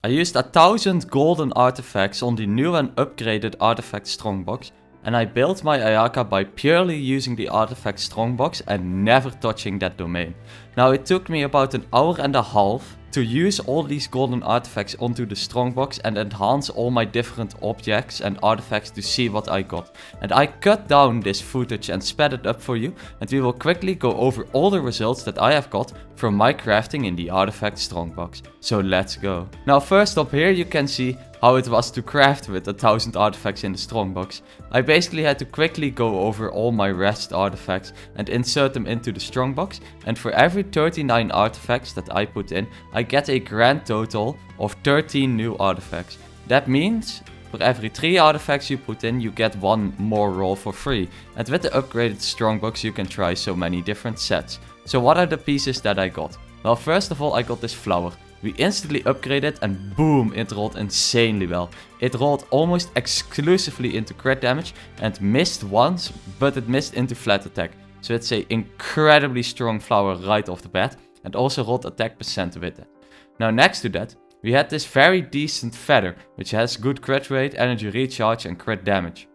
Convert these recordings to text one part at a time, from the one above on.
I used 1000 golden artifacts on the new and upgraded artifact Strongbox, and I built my Ayaka by purely using the artifact Strongbox and never touching that domain. Now it took me about an hour and a half to use all these golden artifacts onto the Strongbox and enhance all my different objects and artifacts to see what I got. And I cut down this footage and sped it up for you, and we will quickly go over all the results that I have got from my crafting in the artifact Strongbox. So let's go. Now first up here you can see how it was to craft with 1000 artifacts in the Strongbox. I basically had to quickly go over all my rest artifacts and insert them into the Strongbox, and for every 39 artifacts that I put in, I get a grand total of 13 new artifacts. That means for every 3 artifacts you put in, you get 1 more roll for free. And with the upgraded Strongbox you can try so many different sets. So what are the pieces that I got? Well, first of all I got this flower. We instantly upgraded and boom, it rolled insanely well. It rolled almost exclusively into crit damage and missed once, but it missed into flat attack. So it's an incredibly strong flower right off the bat, and also rolled attack percent with it. Now next to that, we had this very decent feather, which has good crit rate, energy recharge and crit damage.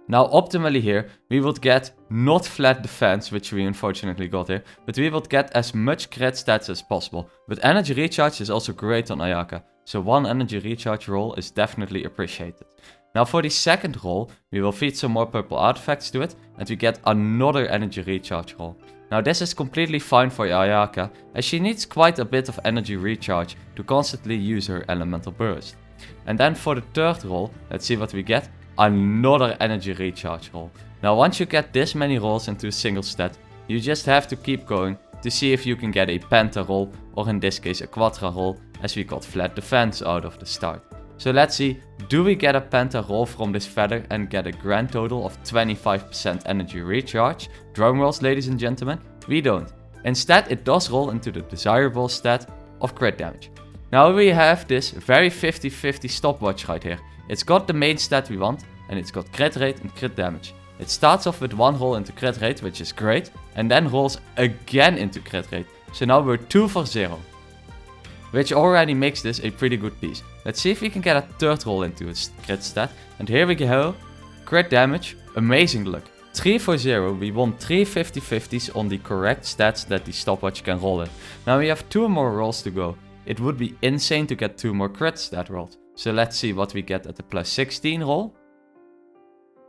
Now optimally here, we would get not flat defense, which we unfortunately got here, but we would get as much crit stats as possible. But energy recharge is also great on Ayaka, so 1 energy recharge roll is definitely appreciated. Now for the second roll, we will feed some more purple artifacts to it, and we get another energy recharge roll. Now this is completely fine for Ayaka, as she needs quite a bit of energy recharge to constantly use her elemental burst. And then for the third roll, let's see what we get. Another energy recharge roll. Now once you get this many rolls into a single stat, you just have to keep going to see if you can get a penta roll, or in this case a quadra roll, as we got flat defense out of the start. So let's see, do we get a penta roll from this feather and get a grand total of 25% energy recharge? Drum rolls, ladies and gentlemen, we don't. Instead it does roll into the desirable stat of crit damage. Now we have this very 50-50 stopwatch right here. It's got the main stat we want, and it's got crit rate and crit damage. It starts off with 1 roll into crit rate, which is great, and then rolls again into crit rate. So now we're 2 for 0. Which already makes this a pretty good piece. Let's see if we can get a third roll into its crit stat. And here we go. Crit damage, amazing luck. 3 for 0, we won 3 50-50s on the correct stats that the stopwatch can roll in. Now we have 2 more rolls to go. It would be insane to get 2 more crit stat rolls. So let's see what we get at the plus 16 roll.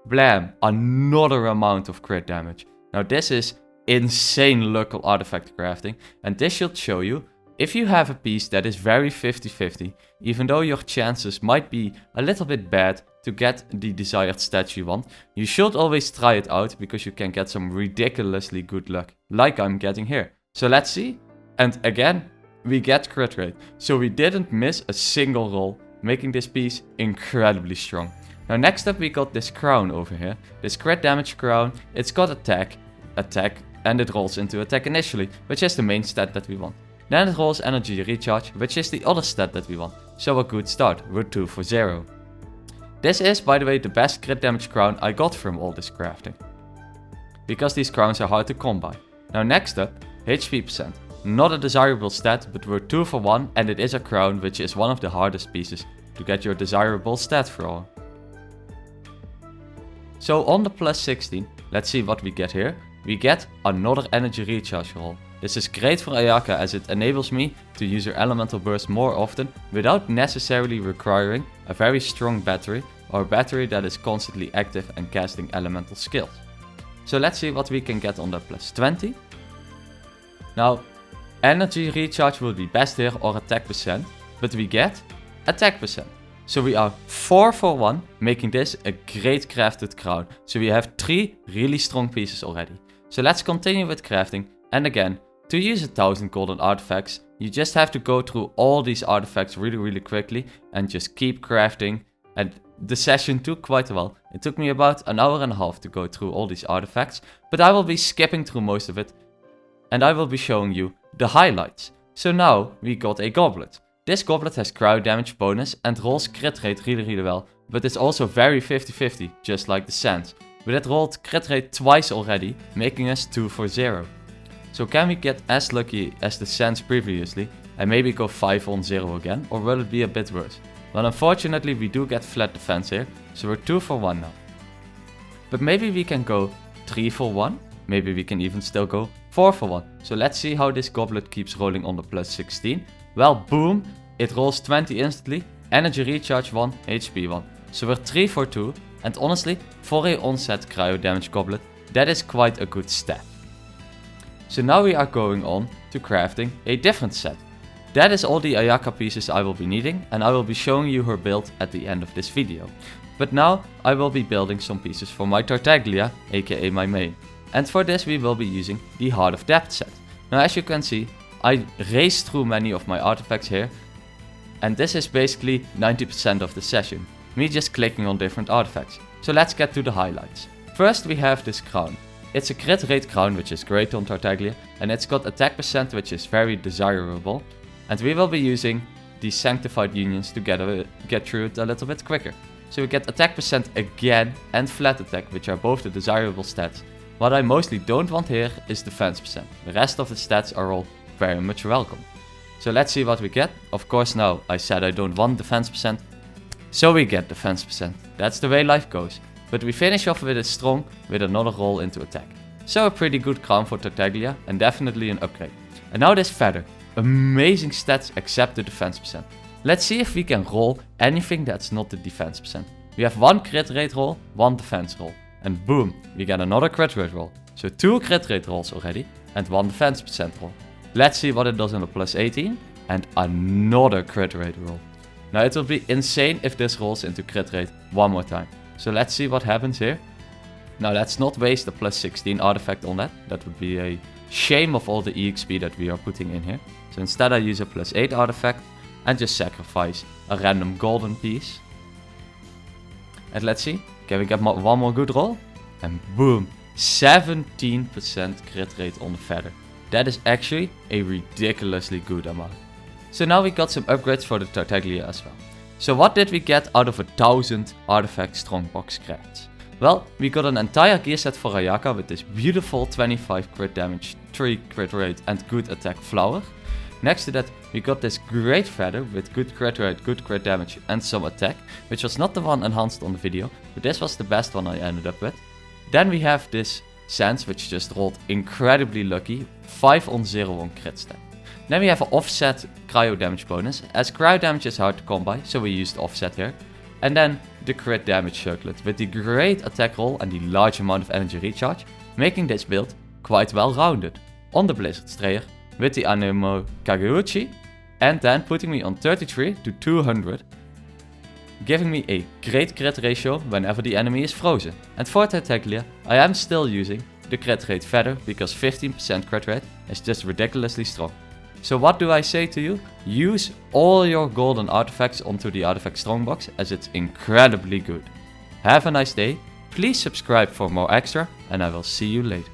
Blam, another amount of crit damage. Now this is insane local artifact crafting, and this should show you, if you have a piece that is very 50-50, even though your chances might be a little bit bad to get the desired stats you want, you should always try it out, because you can get some ridiculously good luck, like I'm getting here. So let's see, and again, we get crit rate, so we didn't miss a single roll, making this piece incredibly strong. Now next up we got this crown over here, this crit damage crown. It's got attack, and it rolls into attack initially, which is the main stat that we want. Then it rolls energy recharge, which is the other stat that we want. So a good start, we're 2 for 0. This is, by the way, the best crit damage crown I got from all this crafting, because these crowns are hard to come by. Now next up, HP percent. Not a desirable stat, but we're 2 for 1, and it is a crown, which is one of the hardest pieces to get your desirable stat for. So on the plus 16, let's see what we get here. We get another energy recharge roll. This is great for Ayaka, as it enables me to use her elemental burst more often without necessarily requiring a very strong battery, or a battery that is constantly active and casting elemental skills. So let's see what we can get on the plus 20. Now, energy recharge will be best here, or attack percent, but we get attack percent. So we are 4 for 1, making this a great crafted crown. So we have 3 really strong pieces already. So let's continue with crafting, and again, to use 1000 golden artifacts, you just have to go through all these artifacts really quickly and just keep crafting. And the session took quite a while. It took me about an hour and a half to go through all these artifacts, but I will be skipping through most of it, and I will be showing you the highlights. So now we got a goblet. This goblet has crowd damage bonus and rolls crit rate really well, but it's also very 50-50, just like the sands. But it rolled crit rate twice already, making us 2 for 0. So can we get as lucky as the sands previously and maybe go 5 on 0 again, or will it be a bit worse? Well, unfortunately we do get flat defense here, so we're 2 for 1 now. But maybe we can go 3 for 1, maybe we can even still go 4 for 1. So let's see how this goblet keeps rolling on the plus 16. Well, boom, it rolls 20 instantly, energy recharge 1, HP 1. So we're 3 for 2, and honestly, for a onset cryo damage goblet, that is quite a good stat. So now we are going on to crafting a different set. That is all the Ayaka pieces I will be needing, and I will be showing you her build at the end of this video. But now I will be building some pieces for my Tartaglia, aka my main. And for this we will be using the Heart of Depth set. Now as you can see, I raced through many of my artifacts here, and this is basically 90% of the session, me just clicking on different artifacts. So let's get to the highlights. First we have this crown. It's a crit rate crown, which is great on Tartaglia, and it's got attack percent, which is very desirable. And we will be using these sanctified unions to get through it a little bit quicker. So we get attack percent again and flat attack, which are both the desirable stats. What I mostly don't want here is defense percent. The rest of the stats are all very much welcome. So let's see what we get. Of course now I said I don't want defense percent, so we get defense percent. That's the way life goes. But we finish off with a strong with another roll into attack. So a pretty good crown for Tartaglia and definitely an upgrade. And now this feather. Amazing stats except the defense percent. Let's see if we can roll anything that's not the defense percent. We have 1 crit rate roll, 1 defense roll. And boom, we get another crit rate roll. So 2 crit rate rolls already and 1 defense percent roll. Let's see what it does on the plus 18 and another crit rate roll. Now it will be insane if this rolls into crit rate one more time. So let's see what happens here. Now let's not waste the plus 16 artifact on that. That would be a shame of all the EXP that we are putting in here. So instead I use a plus 8 artifact and just sacrifice a random golden piece. And let's see, can we get one more good roll? And boom, 17% crit rate on the feather. That is actually a ridiculously good amount. So now we got some upgrades for the Tartaglia as well. So what did we get out of 1000 artifact Strongbox crafts? Well, we got an entire gear set for Ayaka with this beautiful 25 crit damage, 3 crit rate and good attack flower. Next to that we got this great feather with good crit rate, good crit damage and some attack, which was not the one enhanced on the video, but this was the best one I ended up with. Then we have this Sense, which just rolled incredibly lucky, 5 on 0 on crit stat. Then we have an offset cryo damage bonus, as cryo damage is hard to come by, so we used offset here. And then the crit damage circlet with the great attack roll and the large amount of energy recharge, making this build quite well rounded. On the Blizzard Strayer with the Anemo Kageuchi, and then putting me on 33 to 200, giving me a great crit ratio whenever the enemy is frozen. And for Tartaglia, I am still using the crit rate feather because 15% crit rate is just ridiculously strong. So what do I say to you? Use all your golden artifacts onto the artifact Strongbox as it's incredibly good. Have a nice day, please subscribe for more extra and I will see you later.